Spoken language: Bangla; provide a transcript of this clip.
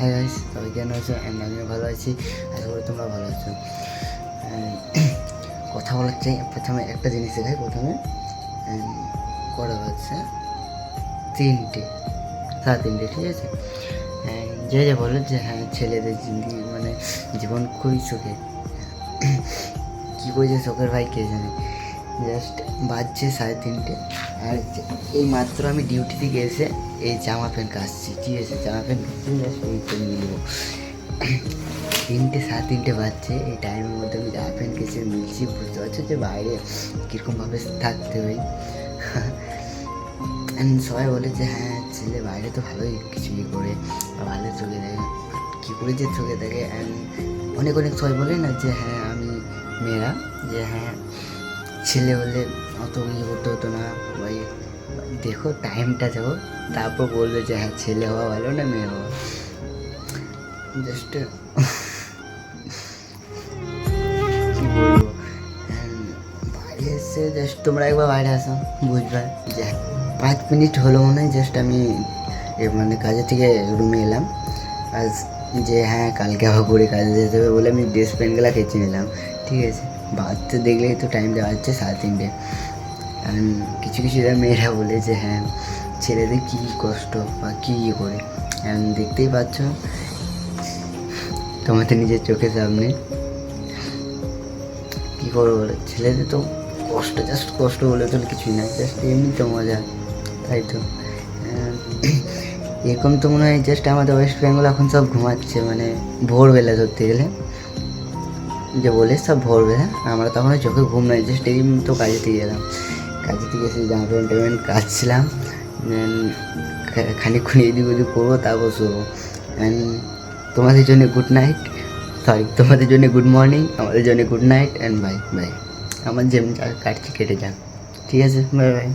হাই গাইস, সবাই কেন আছো? আমিও ভালো আছি, আশা করি তোমরা ভালো আছো। কথা বলার চাই প্রথমে একটা জিনিস দেখাই। প্রথমে কটা বাজছে? 3টে, 3:30, ঠিক আছে। যে বলো যে হ্যাঁ ছেলেদের জিন্দগি মানে জীবন খুবই সুখে, কী করেছে শখের ভাই কে জানে। জাস্ট বাজছে 3:30, আর এই মাত্র আমি ডিউটি থেকে এসে এই জামা প্যান্ট কাচছি, ঠিক আছে। জামা প্যান্ট কাচছি, জাস্ট এই করে মিলবো। 3:30 বাজছে, এই টাইমের মধ্যে আমি জামা প্যান্ট কেচে মিলছি। বুঝতে পারছো যে বাইরে কীরকমভাবে থাকতে হয়। সবাই বলে যে হ্যাঁ ছেলে বাইরে তো ভালোই কিছু করে, ভালো চোখে দেখে, কী করে যে চোখে দেখে। অনেক সবাই বলে না যে হ্যাঁ আমি মেয়েরা যে হ্যাঁ ছেলে হলে অত করতে হতো না ভাই। দেখো টাইমটা যাও, তারপর বলবে যে হ্যাঁ ছেলে হওয়া ভালো না মেয়ে হওয়া। জাস্ট কী বলবো, বাইরে এসে জাস্ট তোমরা একবার বাইরে আসো, বুঝবে যে 5 মিনিট হলো মনে হয়। জাস্ট আমি মানে কাজের থেকে রুমে এলাম, আজ যে হ্যাঁ কালকে আবার করে কাজে যেতে হবে বলে আমি ড্রেস প্যান্টগুলো কেচে নিলাম, ঠিক আছে। বাচ্চা দেখলেই তো টাইমটা বাজছে 3:30। কিছু মেয়েরা বলে যে হ্যাঁ ছেলেদের কী কষ্ট বা কী করে, দেখতেই পাচ্ছ তোমাদের নিজের চোখের সামনে। কী করবো বলে, ছেলেদের তো কষ্ট, জাস্ট কষ্ট বলে তো কিছুই না, জাস্ট এমনি তো মজা, তাই তো। এরকম তো মনে হয় জাস্ট আমাদের ওয়েস্ট বেঙ্গল এখন সব ঘুমাচ্ছে, মানে ভোরবেলা ধরতে গেলে যে বলে সব ভোরবেলা, আমরা তখন চোখে ঘুম নাই। জাস্ট এই তো কাজে থেকে গেলাম, কাজে থেকে এসে জামা প্যান্ট কাচছিলাম, খানিকক্ষণ এদিক ওদিক করবো, তারপর শোবো। তোমাদের জন্য গুড নাইট, তোমাদের জন্য গুড মর্নিং, আমাদের জন্য good night, and bye bye. আমার যেমন কাটছি কেটে যাক, ঠিক আছে, বাই বাই।